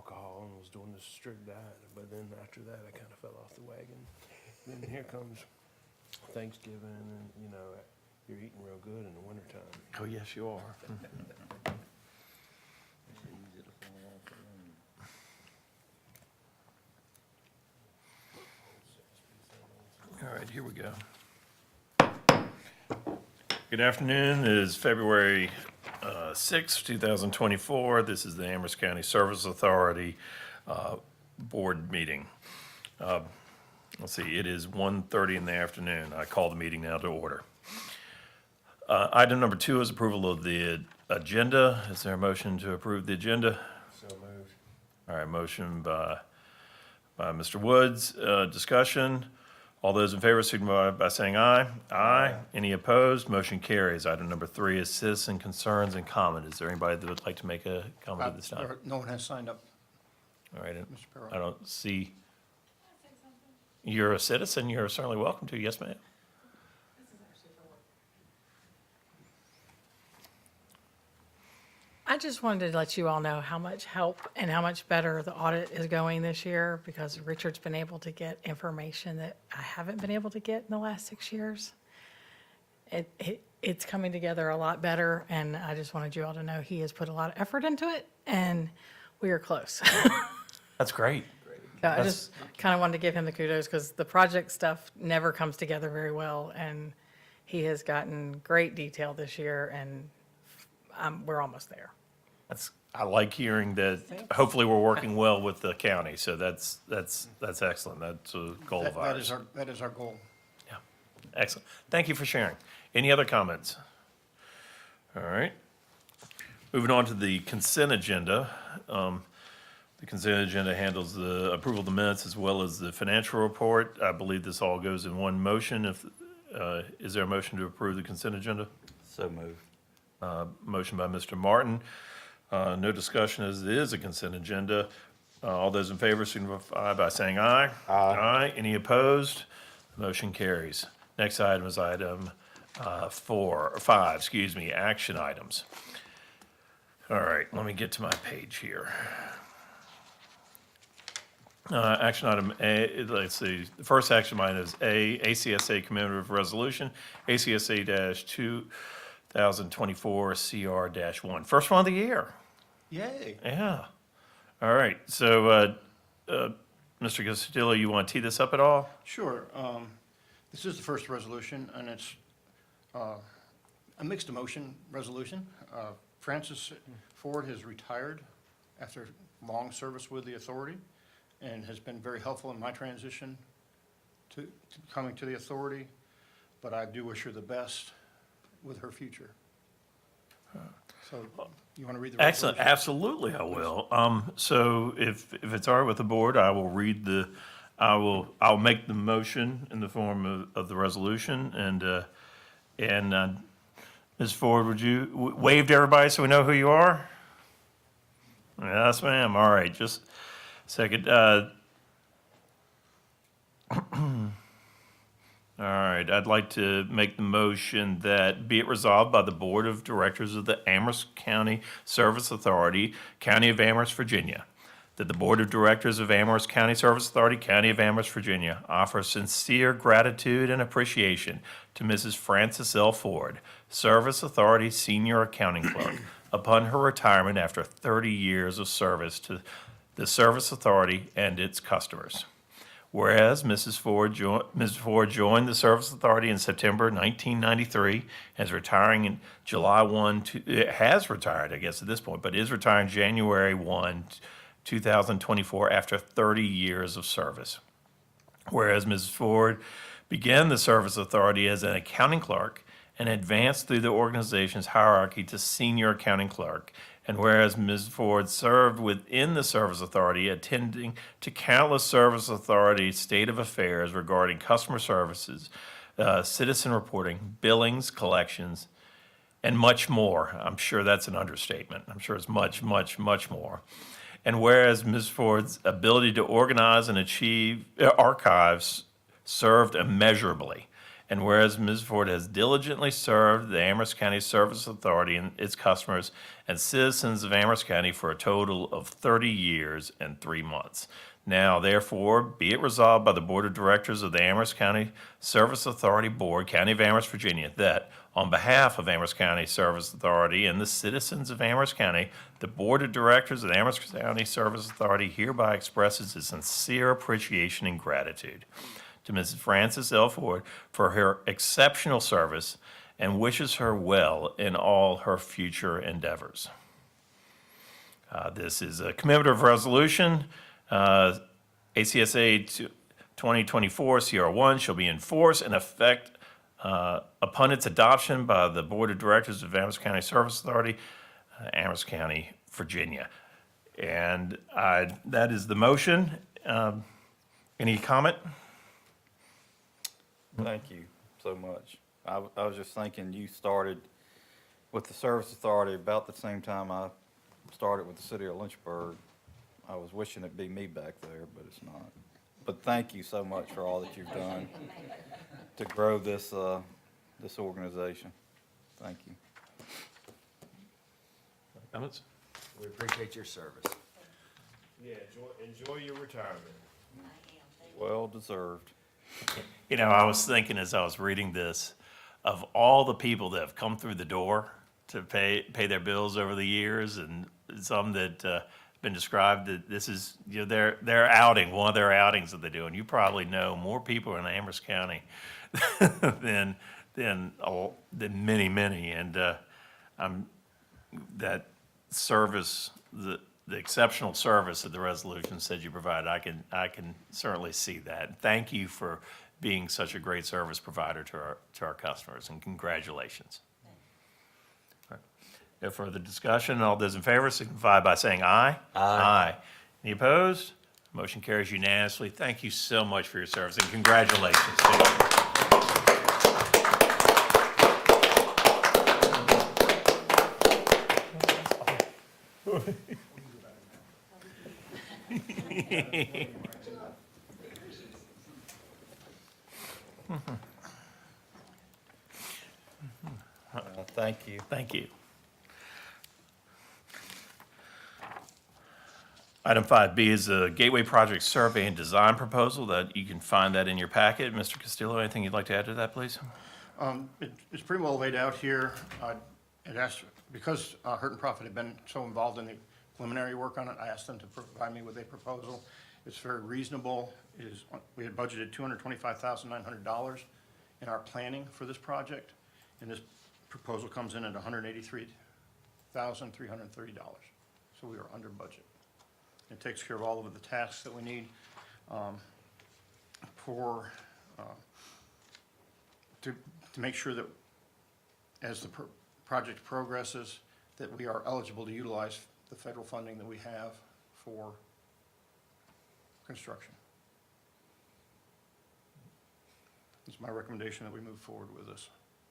alcohol and was doing this strict diet. But then after that, I kind of fell off the wagon. Then here comes Thanksgiving, and you're eating real good in the wintertime. Oh, yes, you are. All right, here we go. Good afternoon. It is February 6th, 2024. This is the Amherst County Service Authority Board meeting. Let's see, it is 1:30 in the afternoon. I call the meeting now to order. Item number 2 is approval of the agenda. Is there a motion to approve the agenda? So moved. All right, motion by Mr. Woods. Discussion. All those in favor signify by saying aye. Aye. Any opposed? Motion carries. Item number 3 is citizen concerns and comment. Is there anybody that would like to make a comment at this time? No one has signed up. All right, Mr. Perro. I don't see. You're a citizen. You're certainly welcome to. Yes, ma'am. I just wanted to let you all know how much help and how much better the audit is going this year because Richard's been able to get information that I haven't been able to get in the last 6 years. It's coming together a lot better, and I just wanted you all to know he has put a lot of effort into it, and we are close. That's great. So I just kind of wanted to give him the kudos because the project stuff never comes together very well, and he has gotten great detail this year, and we're almost there. I like hearing that. Hopefully, we're working well with the county. So that's excellent. That's a goal of ours. That is our goal. Yeah, excellent. Thank you for sharing. Any other comments? All right. Moving on to the consent agenda. The consent agenda handles the approval of the minutes as well as the financial report. I believe this all goes in one motion. Is there a motion to approve the consent agenda? So moved. Motion by Mr. Martin. No discussion as it is a consent agenda. All those in favor signify by saying aye. Aye. Any opposed? Motion carries. Next item is item 5, action items. All right, let me get to my page here. Action item A, let's see, the first action item is A, ACSA commemorative resolution, ACSA-2024 CR-1. First one of the year. Yay. Yeah. All right, so, Mr. Castillo, you want to tee this up at all? Sure. This is the first resolution, and it's a mixed emotion resolution. Francis Ford has retired after long service with the authority and has been very helpful in my transition to coming to the authority, but I do wish her the best with her future. So you want to read the resolution? Excellent, absolutely I will. So if it's all right with the board, I will read I'll make the motion in the form of the resolution, and Ms. Ford, would you wave to everybody so we know who you are? Yes, ma'am, all right, just a second. All right, I'd like to make the motion that be it resolved by the Board of Directors of the Amherst County Service Authority, County of Amherst, Virginia, that the Board of Directors of Amherst County Service Authority, County of Amherst, Virginia, offer sincere gratitude and appreciation to Mrs. Frances L. Ford, Service Authority Senior Accounting Clerk, upon her retirement after 30 years of service to the Service Authority and its customers. Whereas Ms. Ford joined the Service Authority in September 1993 and is retiring in July 1, has retired, I guess, at this point, but is retiring January 1, 2024 after 30 years of service. Whereas Ms. Ford began the Service Authority as an accounting clerk and advanced through the organization's hierarchy to senior accounting clerk. And whereas Ms. Ford served within the Service Authority, attending to countless Service Authority state of affairs regarding customer services, citizen reporting, billings, collections, and much more. I'm sure that's an understatement. I'm sure it's much, much, much more. And whereas Ms. Ford's ability to organize and achieve archives served immeasurably And whereas Ms. Ford has diligently served the Amherst County Service Authority and its customers and citizens of Amherst County for a total of 30 years and 3 months. Now, therefore, be it resolved by the Board of Directors of the Amherst County Service Authority Board, County of Amherst, Virginia, that on behalf of Amherst County Service Authority and the citizens of Amherst County, the Board of Directors of the Amherst County Service Authority hereby expresses its sincere appreciation and gratitude to Mrs. Frances L. Ford for her exceptional service and wishes her well in all her future endeavors. This is a commemorative resolution. ACSA 2024 CR1 shall be in force and effect upon its adoption by the Board of Directors of Amherst County Service Authority, Amherst County, Virginia. And that is the motion. Any comment? Thank you so much. I was just thinking, you started with the Service Authority about the same time I started with the city of Lynchburg. I was wishing it'd be me back there, but it's not. But thank you so much for all that you've done to grow this, this organization. Thank you. Comments? We appreciate your service. Yeah, enjoy your retirement. Well deserved. You know, I was thinking as I was reading this, of all the people that have come through the door to pay their bills over the years, and some that been described that this is, you know, their outing, one of their outings that they do, and you probably know more people in Amherst County than many, and that service, the exceptional service that the resolution said you provide, I can certainly see that. Thank you for being such a great service provider to our customers, and congratulations. All right. No further discussion. All those in favor signify by saying aye. Aye. Any opposed? Motion carries unanimously. Thank you so much for your service, and congratulations to you. Thank you. Thank you. Item 5B is a Gateway Project Survey and Design Proposal. That you can find that in your packet. Mr. Castillo, anything you'd like to add to that, please? It's pretty well laid out here. It asked, because Hurt and Profit had been so involved in the preliminary work on it, I asked them to provide me with a proposal. It's very reasonable. We had budgeted $225,900 in our planning for this project, and this proposal comes in at $183,330. So we are under budget. It takes care of all of the tasks that we need to make sure that as the project progresses, that we are eligible to utilize the federal funding that we have for construction. It's my recommendation that we move forward with this.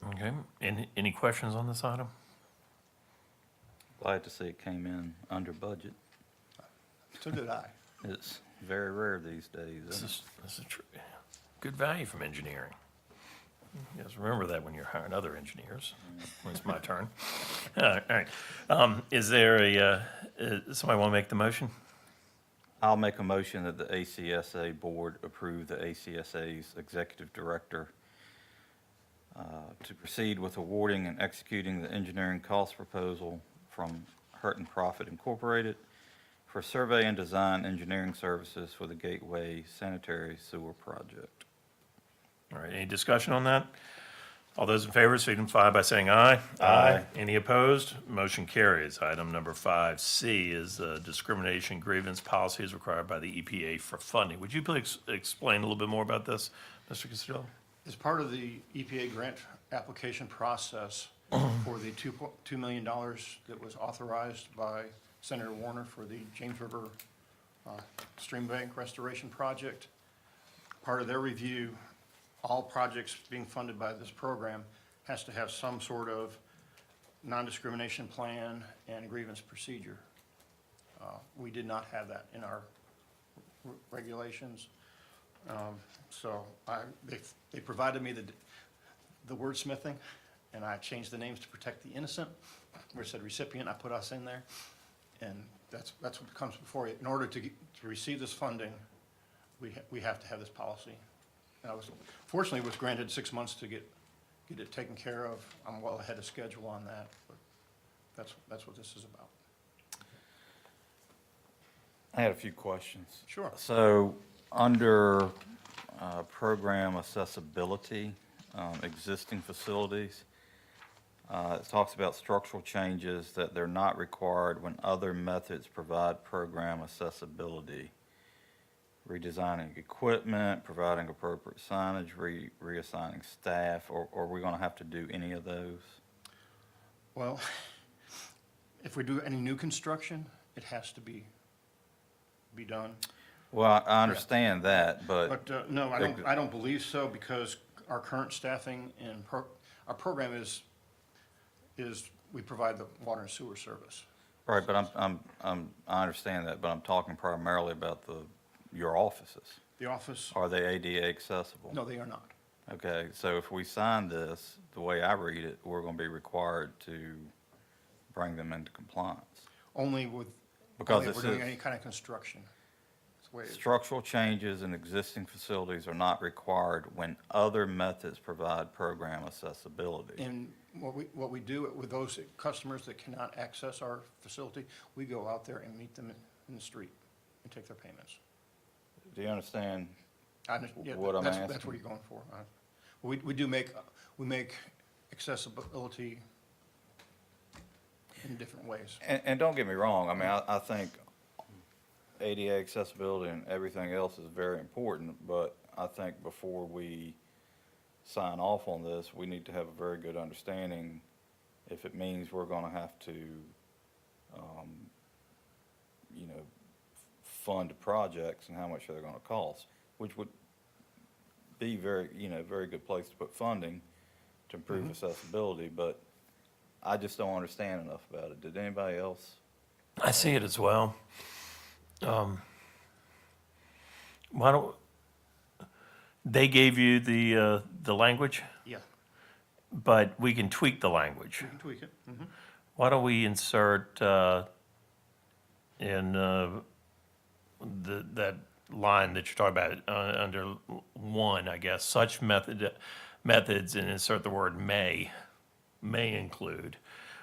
Okay. Any questions on this item? Glad to see it came in under budget. So did I. It's very rare these days, isn't it? This is good value from engineering. You guys remember that when you're hiring other engineers. When it's my turn. All right. Is there somebody want to make the motion? I'll make a motion that the ACSA Board approve the ACSA's Executive Director to proceed with awarding and executing the engineering cost proposal from Hurt and Profit Incorporated for survey and design engineering services for the Gateway Sanitary Sewer Project. All right, any discussion on that? All those in favor signify by saying aye. Aye. Any opposed? Motion carries. Item number 5C is discrimination grievance policy is required by the EPA for funding. Would you please explain a little bit more about this, Mr. Castillo? As part of the EPA grant application process for the $2 million that was authorized by Senator Warner for the James River Stream Bank Restoration Project, part of their review, all projects being funded by this program has to have some sort of non-discrimination plan and grievance procedure. We did not have that in our regulations. So they provided me the wordsmithing, and I changed the names to protect the innocent. Where it said recipient, I put us in there, and that's what comes before you. In order to receive this funding, we have to have this policy. And I was, fortunately, was granted 6 months to get it taken care of. I'm well ahead of schedule on that, but that's what this is about. I had a few questions. Sure. So, under program accessibility, existing facilities, it talks about structural changes that they're not required when other methods provide program accessibility. Redesigning equipment, providing appropriate signage, reassigning staff, or are we gonna have to do any of those? Well, if we do any new construction, it has to be done. Well, I understand that, but, No, I don't believe so, because our current staffing and our program is we provide the water and sewer service. right, but I understand that, but I'm talking primarily about your offices. The office, Are they ADA accessible? no, they are not. Okay, so if we sign this, the way I read it, we're gonna be required to bring them into compliance. Only with, Because only it if we're doing says- any kind of construction. That's the way it is. Structural changes in existing facilities are not required when other methods provide program accessibility. And what we do with those customers that cannot access our facility, we go out there and meet them in the street and take their payments. Do you understand? Yeah, What I'm That's asking. what you're going for. We make accessibility in different ways. And don't get me wrong, I mean, I think ADA accessibility and everything else is very important, but I think before we sign off on this, we need to have a very good understanding if it means we're gonna have to, fund projects and how much they're gonna cost, which would be very good place to put funding to improve accessibility, but I just don't understand enough about it. Did anybody else? I see it as well. Why don't, they gave you the language, Yeah, but we can tweak the language. we can tweak it. Mhm. Why don't we insert in that line that you're talking about under one, I guess, such methods, and insert the word may include,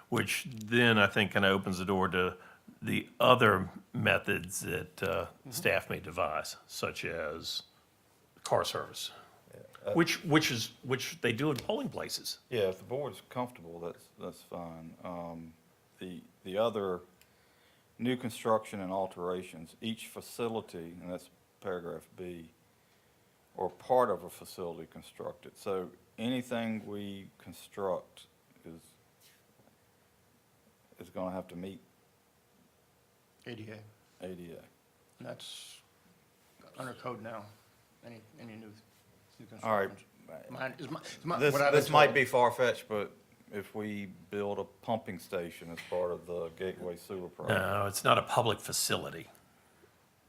which then I think kind of opens the door to the other methods that staff may devise, such as car service, which they do in polling places. Yeah, if the board's comfortable, that's fine. The other, new construction and alterations, each facility, and that's paragraph B, or part of a facility constructed. So anything we construct is gonna have to meet ADA, ADA. and that's under code now, any new All right. construction. This might be far-fetched, but if we build a pumping station as part of the Gateway Sewer project. No, it's not a public facility.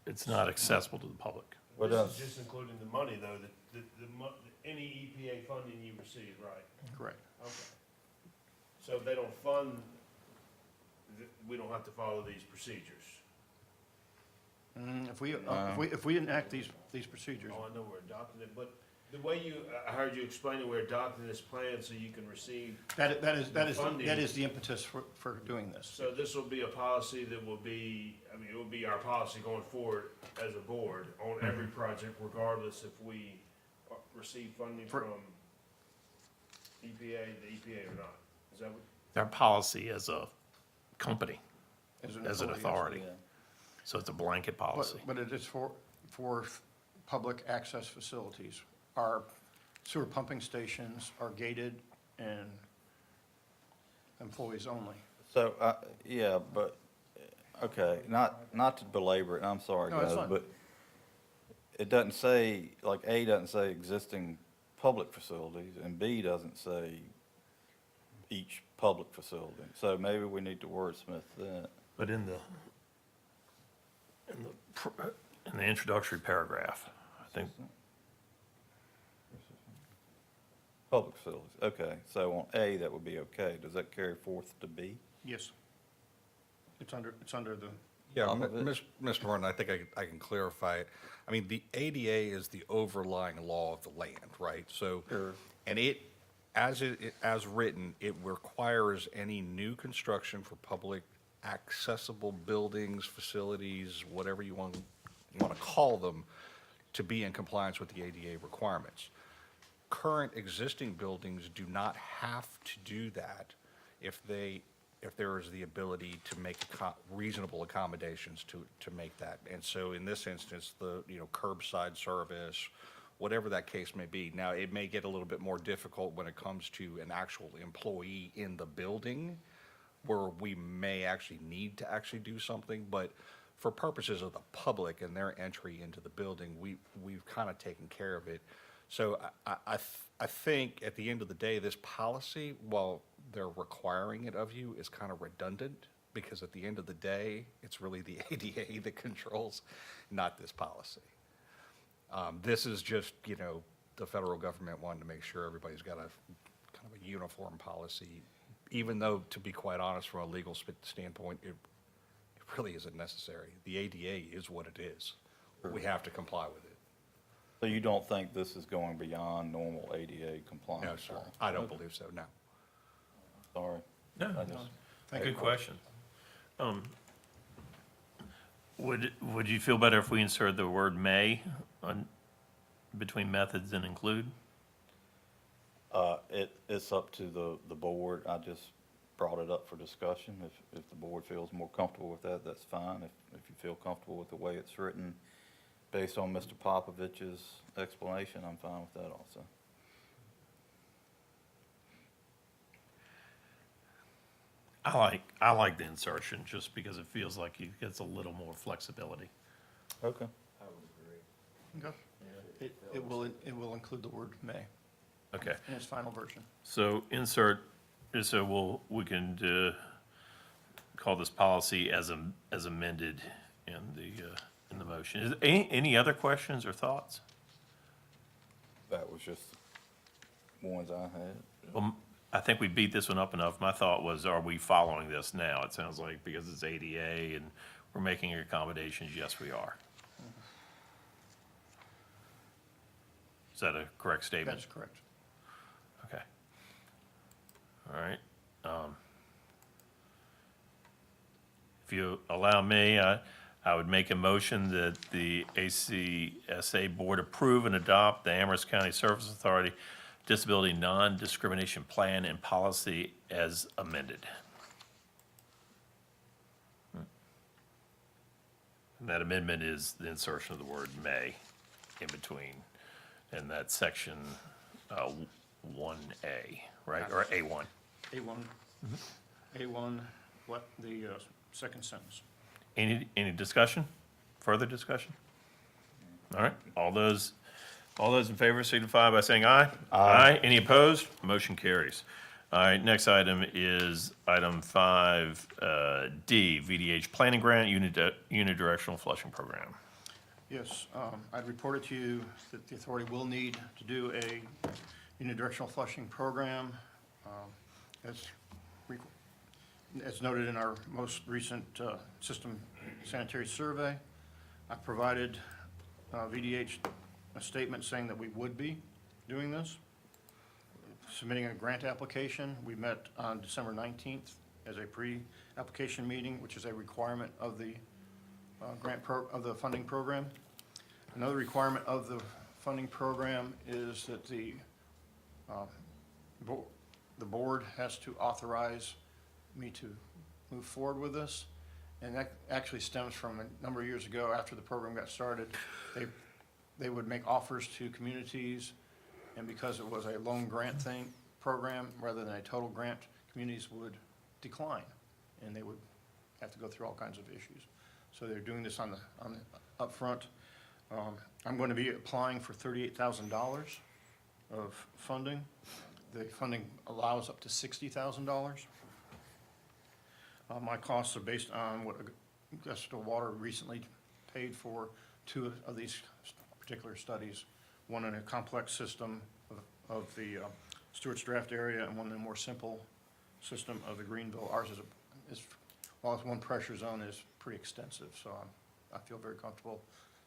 It's not accessible to the public. But, This is just including the money, though, any EPA funding you receive, right? Correct. Okay. So if they don't fund, we don't have to follow these procedures. If we enact these procedures, Oh, I know we're adopting it, but the way I heard you explain it, we're adopting this plan so you can receive, that Funding. is the impetus for doing this. so this will be a policy that will be, it will be our policy going forward as a board on every project regardless if we receive funding For- from the EPA or not. Is that what? Our policy as a company, as an yes. authority. So it's a blanket policy. But it is for public access facilities. Our sewer pumping stations are gated and employees only. So, yeah, but, okay, not to belabor it, I'm sorry, No, that's guys, fine. but it doesn't say, like, A doesn't say existing public facilities, and B doesn't say each public facility. So maybe we need to wordsmith that. But in the introductory paragraph, I think, Public facilities, okay. So on A, that would be okay. Does that carry forth to B? Yes. It's under the, Yeah, Some of it. Mr. Martin, I think I can clarify it. I mean, the ADA is the overlying law of the land, right? So, Sure. and as written, it requires any new construction for public accessible buildings, facilities, whatever you want to call them, to be in compliance with the ADA requirements. Current existing buildings do not have to do that if there is the ability to make reasonable accommodations to make that. And so in this instance, curbside service, whatever that case may be. Now, it may get a little bit more difficult when it comes to an actual employee in the building, where we may actually need to actually do something, but for purposes of the public and their entry into the building, we've kind of taken care of it. So I think at the end of the day, this policy, while they're requiring it of you, is kind of redundant, because at the end of the day, it's really the ADA that controls, not this policy. This is just, the federal government wanting to make sure everybody's got a kind of a uniform policy, even though, to be quite honest, from a legal standpoint, it really isn't necessary. The ADA is what it is. We have to comply with it. So you don't think this is going beyond normal ADA compliance? No, sir. law? I don't Okay. believe so, no. No, Sorry. I just- good question. Would you feel better if we insert the word may between methods and include? It's up to the board. I just brought it up for discussion. If the board feels more comfortable with that, that's fine. If you feel comfortable with the way it's written, based on Mr. Popovich's explanation, I'm fine with that also. I like the insertion just because it feels like it gets a little more flexibility. Okay. okay. It will include the word may Okay, in its final version. so we can call this policy as amended in the motion. Is any other questions or thoughts? That was just ones I had. Well, I think we beat this one up enough. My thought was, are we following this now? It sounds like because it's ADA and we're making accommodations, yes, we are. Is that a correct statement? That's correct. Okay. All right. If you allow me, I would make a motion that the ACSA Board approve and adopt the Amherst County Service Authority Disability Non-Discrimination Plan and Policy as amended. And that amendment is the insertion of the word may in between, and that's section 1A, right, or A1. A1, what, the second sentence. Any discussion? Further discussion? All right, all those in favor signify by saying aye. Aye. Any opposed? Motion carries. All right, next item is item 5D, VDH Planning Grant, Unidirectional Flushing Program. Yes, I'd reported to you that the authority will need to do a unidirectional flushing program. As noted in our most recent system sanitary survey, I provided VDH a statement saying that we would be doing this, submitting a grant application. We met on December 19th as a pre-application meeting, which is a requirement of the of the funding program. Another requirement of the funding program is that the board has to authorize me to move forward with this. And that actually stems from a number of years ago, after the program got started. They would make offers to communities, and because it was a loan grant program rather than a total grant, communities would decline, and they would have to go through all kinds of issues. So they're doing this on the upfront. I'm going to be applying for $38,000 of funding. The funding allows up to $60,000. My costs are based on what Augusta Water recently paid for 2 of these particular studies, one in a complex system of the Stewart's draft area and one of the more simple system of the Greenville. Ours while it's one pressure zone, is pretty extensive, so I feel very comfortable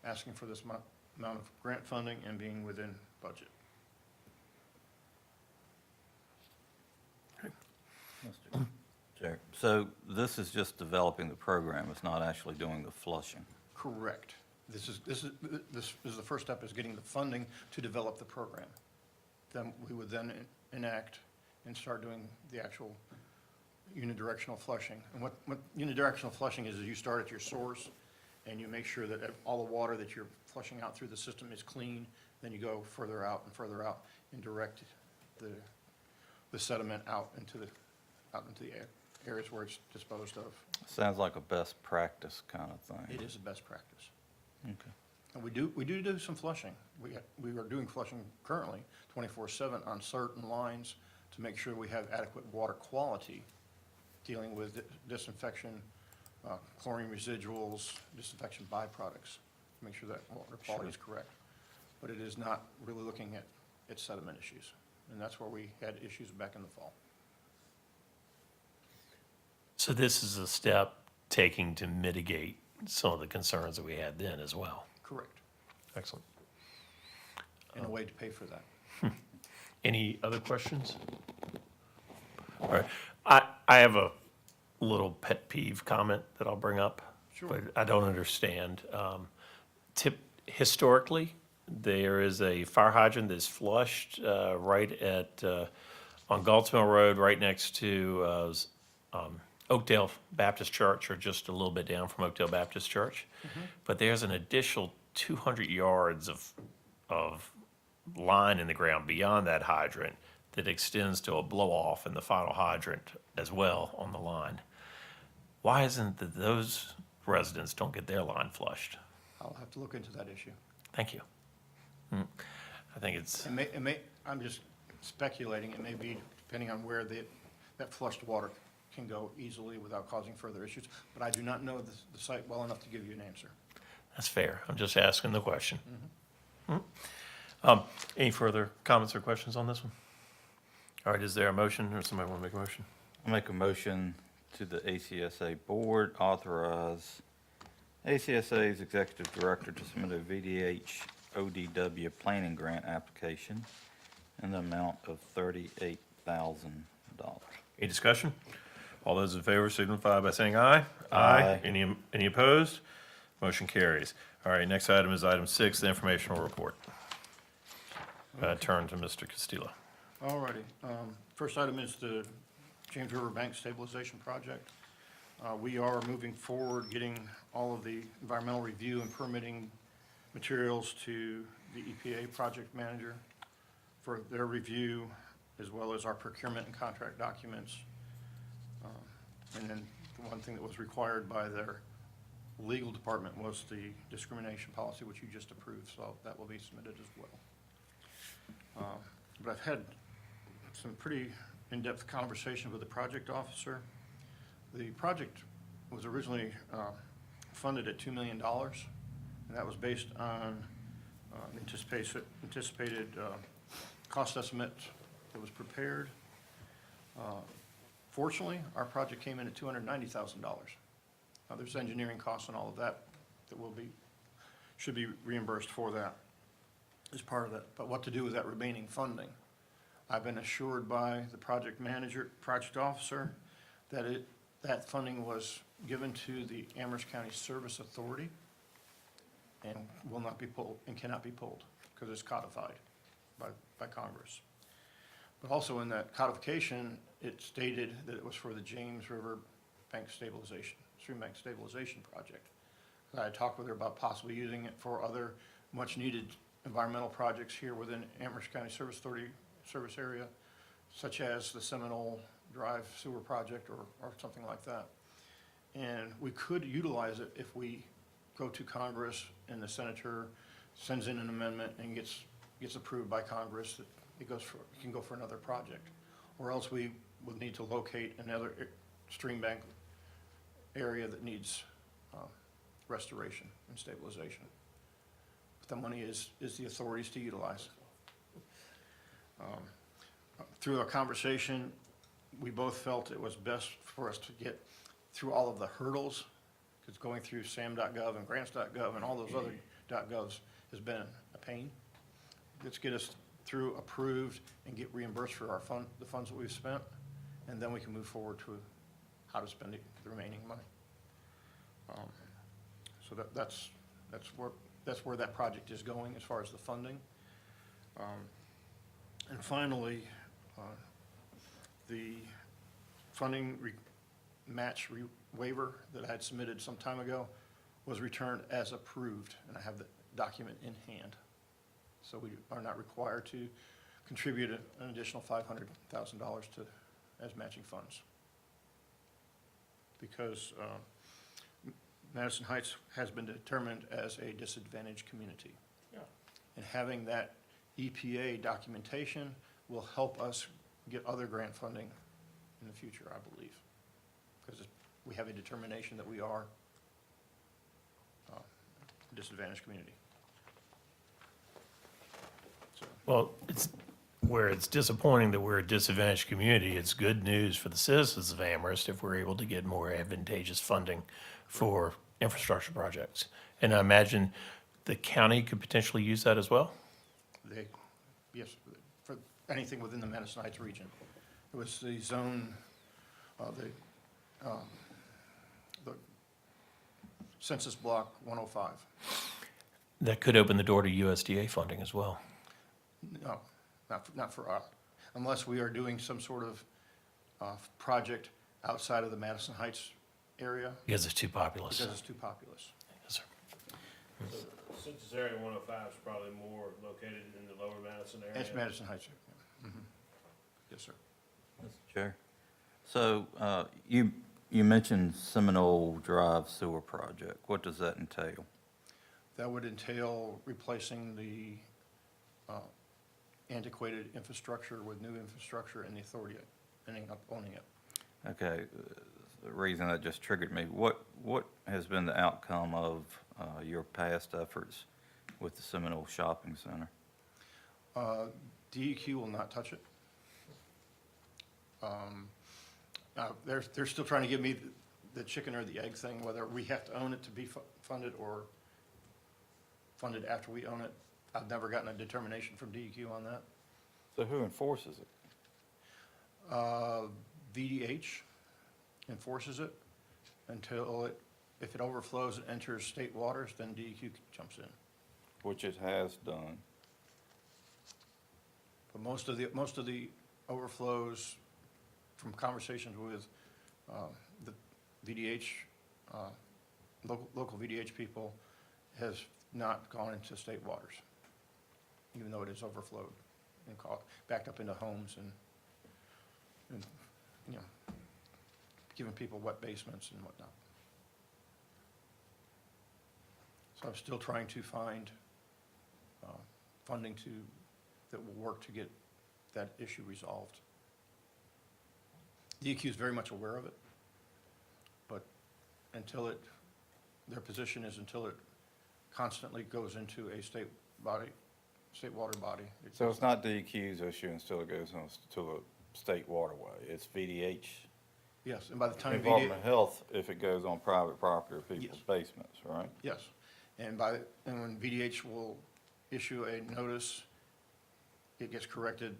asking for this amount of grant funding and being within budget. Mr. Chair, so this is just developing the program, it's not actually doing the flushing? Correct. This is the first step, is getting the funding to develop the program. Then we would then enact and start doing the actual unidirectional flushing. And what unidirectional flushing is you start at your source and you make sure that all the water that you're flushing out through the system is clean. Then you go further out and direct the sediment out into the areas where it's disposed of. Sounds like a best practice kind of thing. It is a best practice. Okay. And we do some flushing. We are doing flushing currently 24/7 on certain lines to make sure we have adequate water quality, dealing with disinfection, chlorine residuals, disinfection byproducts, to make sure that water quality is correct. But it is not really looking at sediment issues. And that's where we had issues back in the fall. So this is a step taking to mitigate some of the concerns that we had then as well. Correct. Excellent. And a way to pay for that. Any other questions? All right. I have a little pet peeve comment that I'll bring up. Sure. But I don't understand. Historically, there is a fire hydrant that's flushed right at, on Galtsville Road, right next to Oakdale Baptist Church, or just a little bit down from Oakdale Baptist Church. But there's an additional 200 yards of line in the ground beyond that hydrant that extends to a blow-off in the final hydrant as well on the line. Why isn't it that those residents don't get their line flushed? I'll have to look into that issue. Thank you. I think it's, I'm just speculating, it may be depending on where that flushed water can go easily without causing further issues, but I do not know the site well enough to give you an answer. that's fair. I'm just asking the question. Any further comments or questions on this one? All right, is there a motion, or somebody want to make a motion? I'll make a motion to the ACSA Board, authorize ACSA's Executive Director to submit a VDH ODW planning grant application in the amount of $38,000. Any discussion? All those in favor signify by saying aye. Aye. Any opposed? Motion carries. All right, next item is item 6, the informational report. Turn to Mr. Castillo. All righty. First item is the James River Bank Stabilization Project. We are moving forward, getting all of the environmental review and permitting materials to the EPA project manager for their review, as well as our procurement and contract documents. And then the one thing that was required by their legal department was the discrimination policy, which you just approved, so that will be submitted as well. But I've had some pretty in-depth conversation with the project officer. The project was originally funded at $2 million, and that was based on anticipated cost estimate that was prepared. Fortunately, our project came in at $290,000. Now, there's engineering costs and all of that should be reimbursed for that as part of that. But what to do with that remaining funding? I've been assured by the project manager, project officer, that funding was given to the Amherst County Service Authority and will not be pulled, and cannot be pulled, because it's codified by Congress. But also in that codification, it stated that it was for the James River Stream Bank Stabilization Project. I had talked with her about possibly using it for other much-needed environmental projects here within Amherst County Service Authority service area, such as the Seminole Drive Sewer Project or something like that. And we could utilize it if we go to Congress and the senator sends in an amendment and gets approved by Congress, that it can go for another project. Or else we would need to locate another stream bank area that needs restoration and stabilization. But the money is the authorities to utilize. through our conversation, we both felt it was best for us to get through all of the hurdles, because going through sam.gov and grants.gov and all those other .govs has been a pain. Let's get us through approved and get reimbursed for our the funds that we've spent, and then we can move forward to how to spend the remaining money. So that's where that project is going as far as the funding. And finally, the funding match waiver that I had submitted some time ago was returned as approved, and I have the document in hand. So we are not required to contribute an additional $500,000 to, as matching funds. Because Madison Heights has been determined as a disadvantaged community. Yeah. And having that EPA documentation will help us get other grant funding in the future, I believe. Because we have a determination that we are a disadvantaged community. So, Well, where it's disappointing that we're a disadvantaged community, it's good news for the citizens of Amherst if we're able to get more advantageous funding for infrastructure projects. And I imagine the county could potentially use that as well? yes, for anything within the Madison Heights region. It was the zone, the census block 105. That could open the door to USDA funding as well. No, not for us, unless we are doing some sort of project outside of the Madison Heights area, Because it's too populous. because it's too populous. Yes, sir. Census Area 105 is probably more located in the lower Madison area. It's Madison Heights. Mhm. Yes, sir. Mr. Chair. So you mentioned Seminole Drive Sewer Project. What does that entail? That would entail replacing the antiquated infrastructure with new infrastructure and the authority ending up owning it. Okay, the reason that just triggered me, what has been the outcome of your past efforts with the Seminole Shopping Center? DEQ will not touch it. They're still trying to give me the chicken or the egg thing, whether we have to own it to be funded or funded after we own it. I've never gotten a determination from DEQ on that. So who enforces it? VDH enforces it until if it overflows and enters state waters, then DEQ jumps in. Which it has done. But most of the overflows, from conversations with the VDH, local VDH people, has not gone into state waters, even though it is overflowed and backed up into homes and giving people wet basements and whatnot. So I'm still trying to find funding that will work to get that issue resolved. DEQ is very much aware of it, but their position is until it constantly goes into a state water body. So it's not DEQ's issue until it goes to a state waterway. It's VDH. Yes, and by the time Department of Health if it goes on private property or people's Yes. basements, right? Yes, and when VDH will issue a notice, it gets corrected,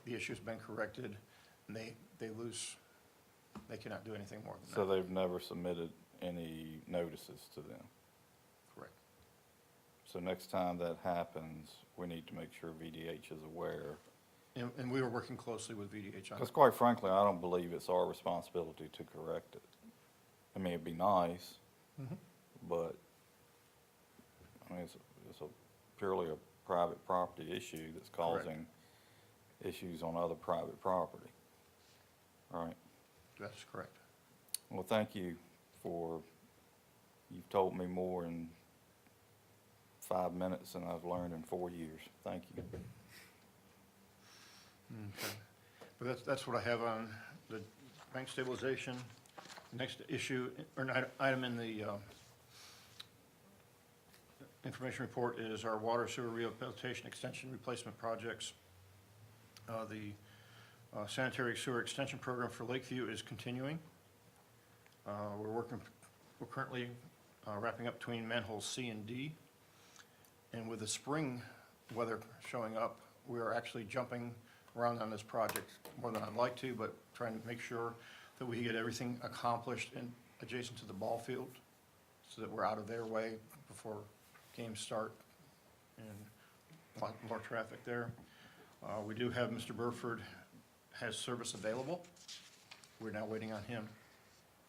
the issue's been corrected, and they lose, they cannot do anything more than So that. they've never submitted any notices to them. Correct. So next time that happens, we need to make sure VDH is aware. And we were working closely with VDH on Because it. quite frankly, I don't believe it's our responsibility to correct it. I mean, it'd be nice, Mhm. but, I mean, it's purely a private property issue that's causing issues on other private property. All right. That's correct. Well, thank you you've told me more in 5 minutes than I've learned in 4 years. Thank you. Okay. But that's what I have on the bank stabilization. Next issue, or item in the information report is our water sewer rehabilitation extension replacement projects. The Sanitary sewer extension program for Lakeview is continuing. We're currently wrapping up between manholes C and D. And with the spring weather showing up, we are actually jumping around on this project more than I'd like to, but trying to make sure that we get everything accomplished and adjacent to the ball field so that we're out of their way before games start and a lot more traffic there. We do have Mr. Burford has service available. We're now waiting on him,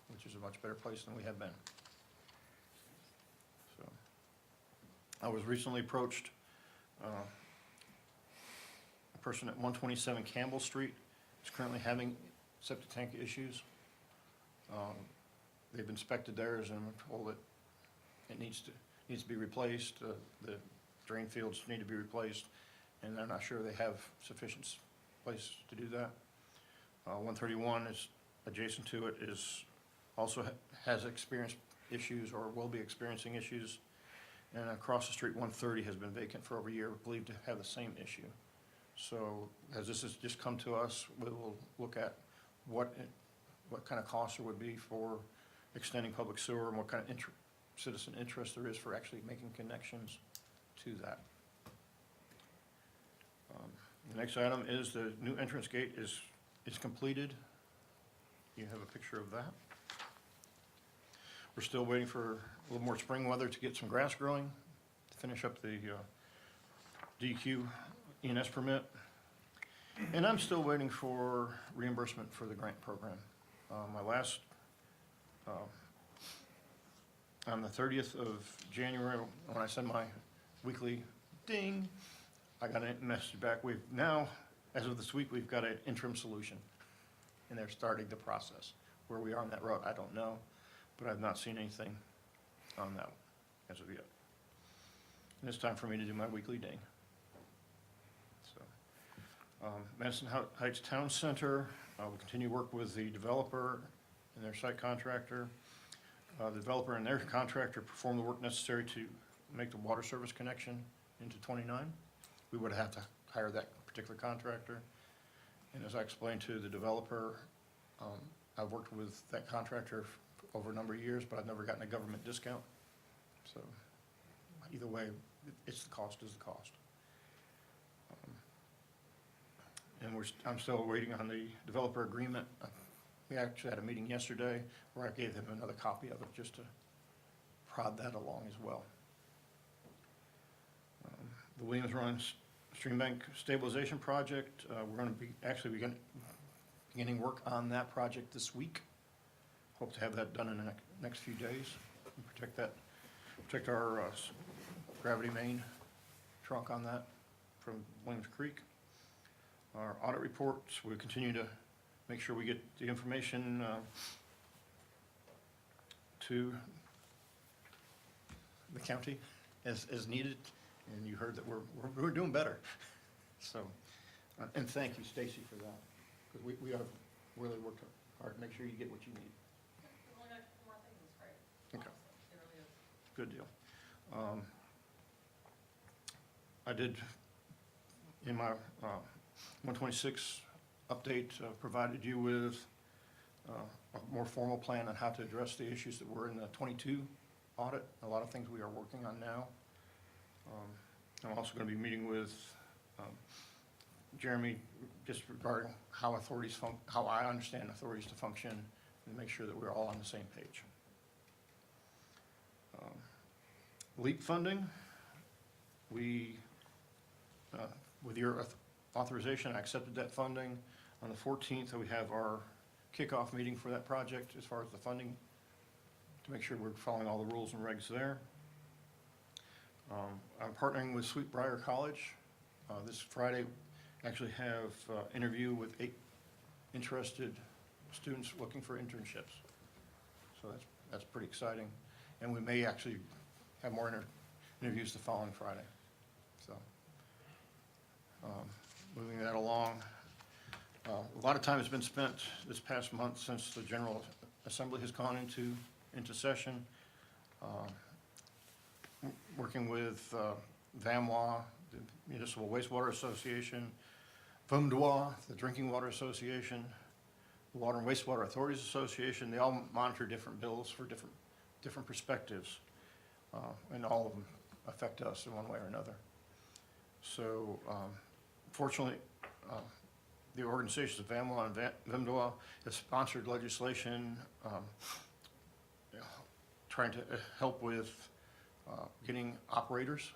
which is a much better place than we have been. So, I was recently approached, a person at 127 Campbell Street is currently having septic tank issues. They've inspected theirs and were told that it needs to be replaced. The drain fields need to be replaced, and they're not sure they have sufficient place to do that. 131 is adjacent to it, is also has experienced issues or will be experiencing issues. And across the street, 130 has been vacant for over a year, believed to have the same issue. So as this has just come to us, we will look at what kind of cost there would be for extending public sewer and what kind of citizen interest there is for actually making connections to that. The next item is the new entrance gate is completed. You have a picture of that. We're still waiting for a little more spring weather to get some grass growing, to finish up the DEQ ENS permit. And I'm still waiting for reimbursement for the grant program. My last, on the 30th of January, when I send my weekly ding, I got a message back. We've now, as of this week, we've got an interim solution. And they're starting the process. Where we are on that road, I don't know, but I've not seen anything on that as of yet. And it's time for me to do my weekly ding. So, Madison Heights Town Center, we'll continue to work with the developer and their site contractor. The developer and their contractor perform the work necessary to make the water service connection into 29. We would have to hire that particular contractor. And as I explained to the developer, I've worked with that contractor over a number of years, but I've never gotten a government discount. So either way, it's the cost is the cost. And I'm still waiting on the developer agreement. We actually had a meeting yesterday where I gave them another copy of it just to prod that along as well. The Williams Run Stream Bank Stabilization Project, we're going to be, beginning work on that project this week. Hope to have that done in the next few days and protect our gravity main trunk on that from Williams Creek. Our audit reports, we continue to make sure we get the information to the county as needed. And you heard that we're doing better. So, and thank you, Stacy, for that, because we have really worked hard to make sure you get what you need. We've only got a couple more things, it's great. Okay. It really is. Good deal. I did, in my 126 update, provided you with a more formal plan on how to address the issues that were in the 22 audit. A lot of things we are working on now. I'm also going to be meeting with Jeremy just regarding how how I understand authorities to function and make sure that we're all on the same page. LEAP funding, we, with your authorization, I accepted that funding. On the 14th, we have our kickoff meeting for that project as far as the funding, to make sure we're following all the rules and regs there. I'm partnering with Sweetbriar College. This Friday, actually have interview with 8 interested students looking for internships. So that's pretty exciting. And we may actually have more interviews the following Friday. So moving that along. A lot of time has been spent this past month since the General Assembly has gone into session. Working with VAMWA, the Municipal Wastewater Association, VMDWA, the Drinking Water Association, the Water and Wastewater Authorities Association, they all monitor different bills for different perspectives, and all of them affect us in one way or another. So fortunately, the organizations of VAMWA and VMDWA have sponsored legislation trying to help with getting operators,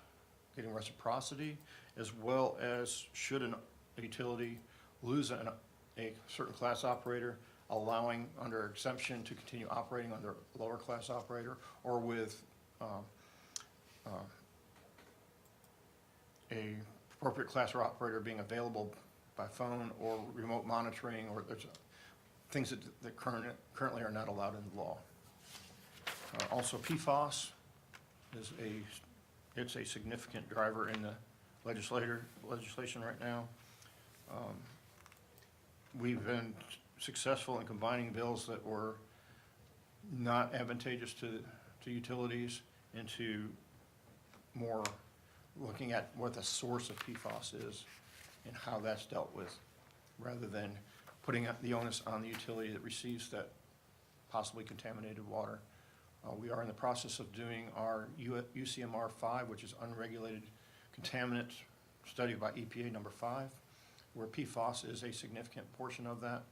getting reciprocity, as well as should a utility lose a certain class operator, allowing under exemption to continue operating under lower class operator, or with a appropriate class or operator being available by phone or remote monitoring, or there's things that currently are not allowed in the law. Also, PFAS is it's a significant driver in the legislation right now. We've been successful in combining bills that were not advantageous to utilities into more looking at what the source of PFAS is and how that's dealt with, rather than putting the onus on the utility that receives that possibly contaminated water. We are in the process of doing our UCMR 5, which is unregulated contaminant study by EPA number 5, where PFAS is a significant portion of that,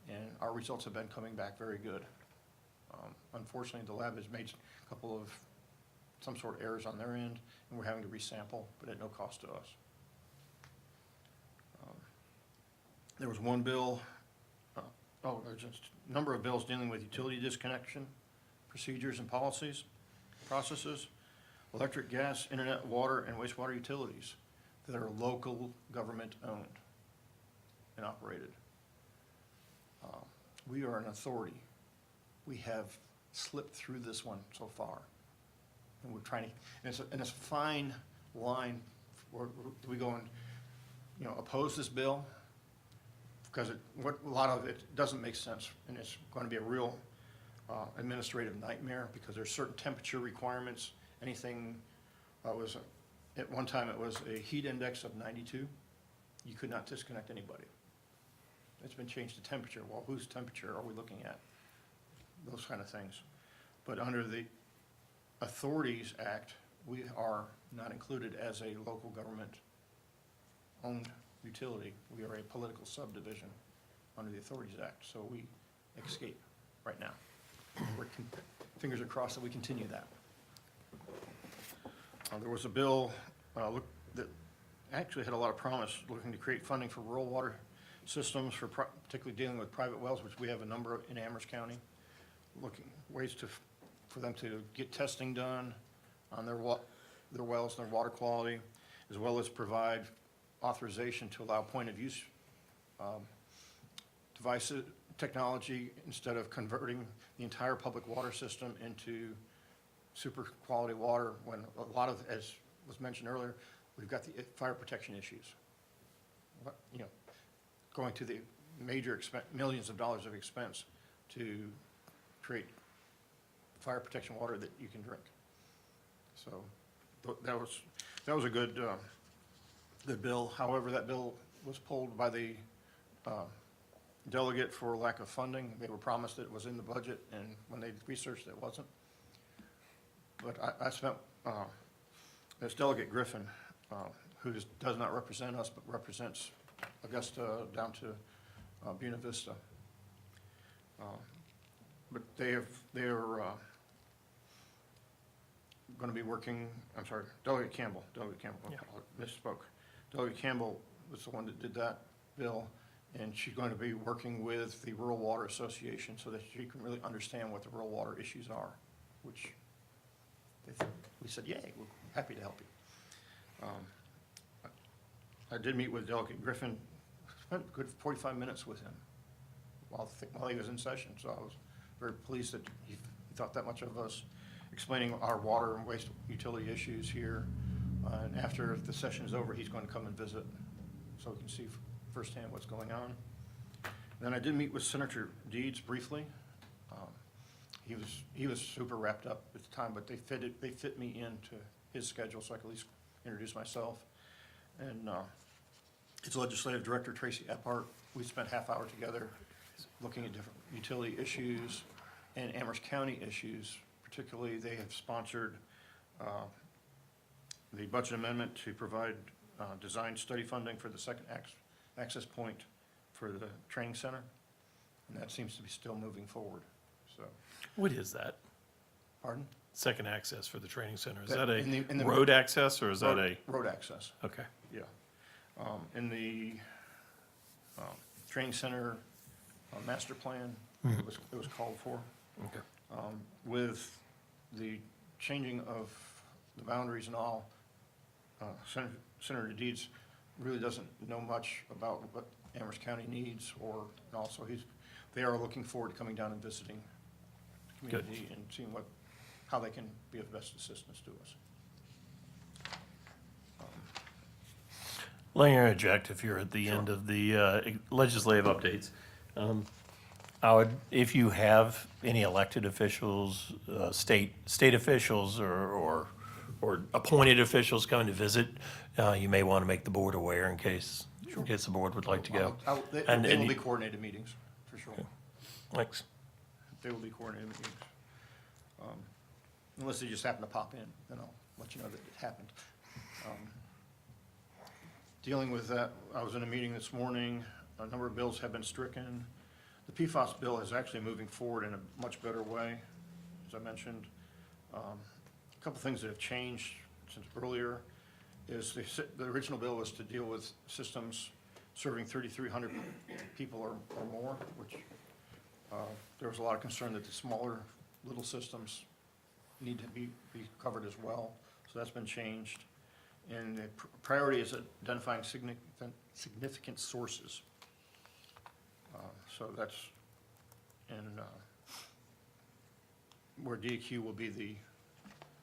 and our results have been coming back very good. Unfortunately, the lab has made a couple of some sort of errors on their end, and we're having to resample, but at no cost to us. There was one bill, there's just a number of bills dealing with utility disconnection procedures and processes, electric, gas, internet, water, and wastewater utilities that are local government owned and operated. We are an authority. We have slipped through this one so far. And we're trying to, and it's a fine line. Do we go and, oppose this bill? Because a lot of it doesn't make sense, and it's going to be a real administrative nightmare, because there's certain temperature requirements. Anything at one time it was a heat index of 92. You could not disconnect anybody. It's been changed to temperature. Well, whose temperature are we looking at? Those kind of things. But under the Authorities Act, we are not included as a local government owned utility. We are a political subdivision under the Authorities Act, so we escape right now. Fingers are crossed that we continue that. There was a bill that actually had a lot of promise, looking to create funding for rural water systems, for particularly dealing with private wells, which we have a number of in Amherst County, looking ways for them to get testing done on their wells and their water quality, as well as provide authorization to allow point of use devices, technology, instead of converting the entire public water system into super quality water, when a lot of, as was mentioned earlier, we've got the fire protection issues. Going to the major expense, millions of dollars of expense to create fire protection water that you can drink. So that was a good bill. However, that bill was pulled by the delegate for lack of funding. They were promised that it was in the budget, and when they researched it, wasn't. But I spent, this Delegate Griffin, who does not represent us, but represents Augusta down to Buena Vista. But they are going to be working, I'm sorry, Delegate Campbell, Yeah. Misspoke. Delegate Campbell was the one that did that bill, and she's going to be working with the Rural Water Association so that she can really understand what the rural water issues are, which we said, yay, we're happy to help you. I did meet with Delegate Griffin, spent a good 45 minutes with him while he was in session, so I was very pleased that he thought that much of us, explaining our water and waste utility issues here. And after the session is over, he's going to come and visit so we can see firsthand what's going on. Then I did meet with Senator Deeds briefly. He was super wrapped up at the time, but they fit me into his schedule so I could at least introduce myself. And Its legislative director, Tracy Epart, we spent half hour together looking at different utility issues and Amherst County issues. Particularly, they have sponsored the budget amendment to provide design study funding for the second access point for the training center. And that seems to be still moving forward, so, What is that? pardon? Second access for the training center? Is That- that in the- a road access or is that a, Road access. okay. Yeah. In the training center master plan, it was called for. Okay. With the changing of the boundaries and all, Senator Deeds really doesn't know much about what Amherst County needs, and also they are looking forward to coming down and visiting the Good. community and seeing how they can be of best assistance to us. Let me interject if you're at the end of the legislative updates. I would, if you have any elected officials, state officials or appointed officials coming to visit, you may want to make the board aware in case the board would like to go. They And- will and be you- coordinated meetings, for sure. Thanks. They will be coordinated meetings. Unless they just happen to pop in, then I'll let you know that it happened. Dealing with that, I was in a meeting this morning, a number of bills have been stricken. The PFAS bill is actually moving forward in a much better way, as I mentioned. A couple things that have changed since earlier is the original bill was to deal with systems serving 3,300 people or more, which there was a lot of concern that the smaller little systems need to be covered as well. So that's been changed. And the priority is identifying significant sources. So that's, and where DEQ will be the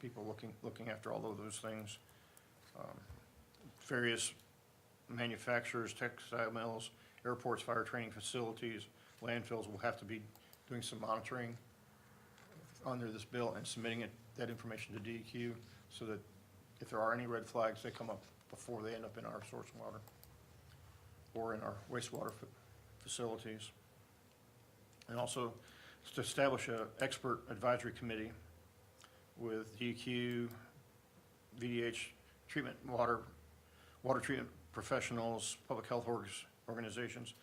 people looking after all of those things. Various manufacturers, textile mills, airports, fire training facilities, landfills will have to be doing some monitoring under this bill and submitting that information to DEQ so that if there are any red flags, they come up before they end up in our source water or in our wastewater facilities. And also to establish an expert advisory committee with DEQ, VDH, water treatment professionals, public health organizations,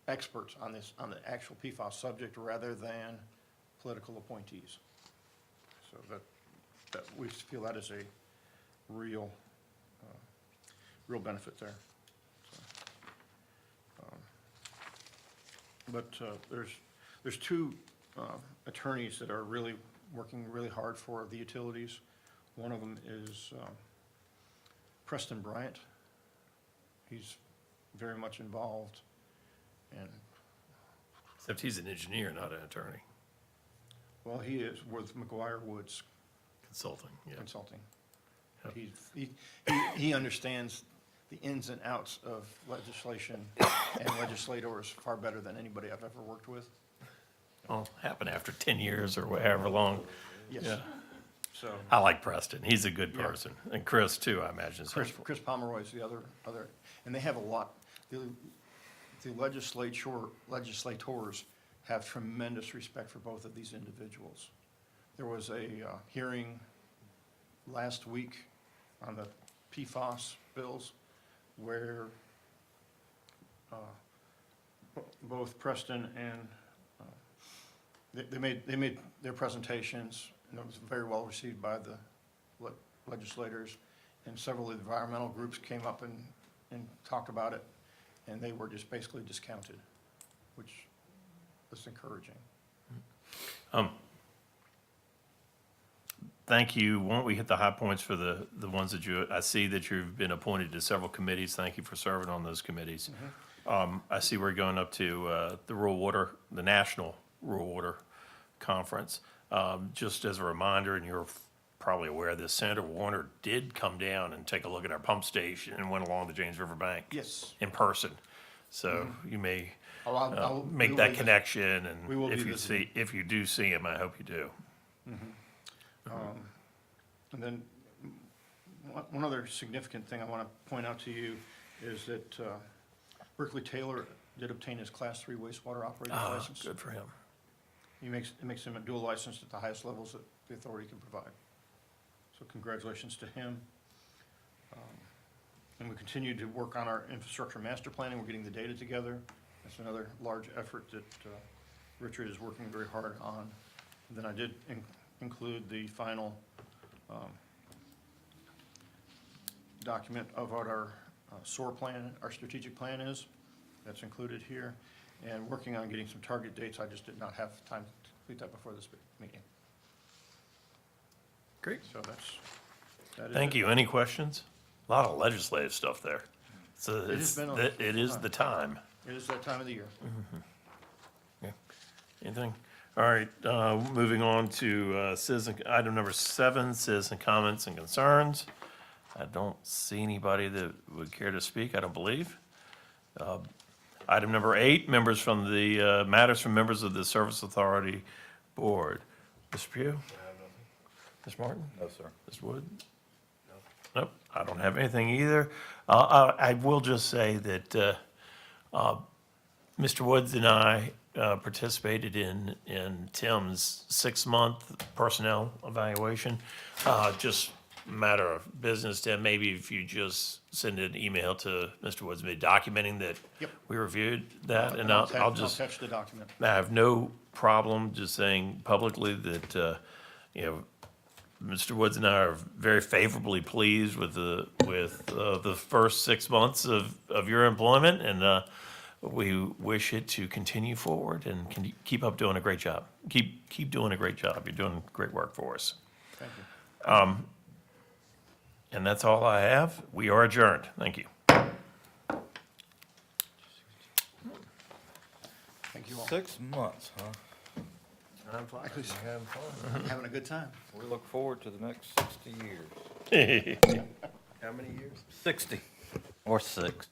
experts on the actual PFAS subject rather than political appointees. So that we feel that is a real benefit there. But there's two attorneys that are really working really hard for the utilities. One of them is Preston Bryant. He's very much involved, and Except he's an engineer, not an attorney. well, he is with McGuire Woods Consulting, yeah. Consulting. Yep. He understands the ins and outs of legislation and legislators far better than anybody I've ever worked with. Well, happened after 10 years or however long. Yes. Yeah. So I like Preston. He's a good Yeah. person. And Chris, too, I imagine. is helpful. Chris Pomeroy is the other, and they have a lot, the legislators have tremendous respect for both of these individuals. There was a hearing last week on the PFAS bills where both Preston and they made their presentations, and it was very well received by the legislators. And several of the environmental groups came up and talked about it, and they were just basically discounted, which was encouraging. Thank you. Why don't we hit the high points for the ones that I see that you've been appointed to several committees. Thank you for serving on those committees. I see we're going up to the National Rural Water Conference. Just as a reminder, and you're probably aware of this, Senator Warner did come down and take a look at our pump station and went along the James River bank. Yes. In person. So you may I'll make we that will- connection, we will and be visiting. if you do see him, I hope you do. And then one other significant thing I want to point out to you is that Berkeley Taylor did obtain his Class 3 wastewater operator Ah, license. good for him. It makes him a dual licensed at the highest levels that the authority can provide. So congratulations to him. And we continue to work on our infrastructure master planning. We're getting the data together. That's another large effort that Richard is working very hard on. And then I did include the final document of what our SOAR plan, our strategic plan is. That's included here. And working on getting some target dates. I just did not have time to complete that before this meeting. Great. So that is Thank it. you. Any questions? A lot of legislative stuff there. So It has it's, been a- it is the time. It is that time of the year. Yeah. Anything? All right, moving on to item number 7, citizen comments and concerns. I don't see anybody that would care to speak, I don't believe. Item number 8, matters from members of the Service Authority Board. Mr. Pugh? Ms. Martin? No, sir. Ms. Wood? Nope, I don't have anything either. I will just say that Mr. Woods and I participated in Tim's 6-month personnel evaluation. Just a matter of business, Tim, maybe if you just send an email to Mr. Woods, maybe documenting that Yep. we reviewed that, and I'll just, attach the document. I have no problem just saying publicly that, Mr. Woods and I are very favorably pleased with the first 6 months of your employment, and we wish it to continue forward and keep up doing a great job. Keep doing a great job. You're doing great work for us. Thank you. And that's all I have. We are adjourned. Thank you. Thank you all. 6 months, huh? Time flies, we're having fun. Having a good time. We look forward to the next 60 years. How many years? 60 or 6.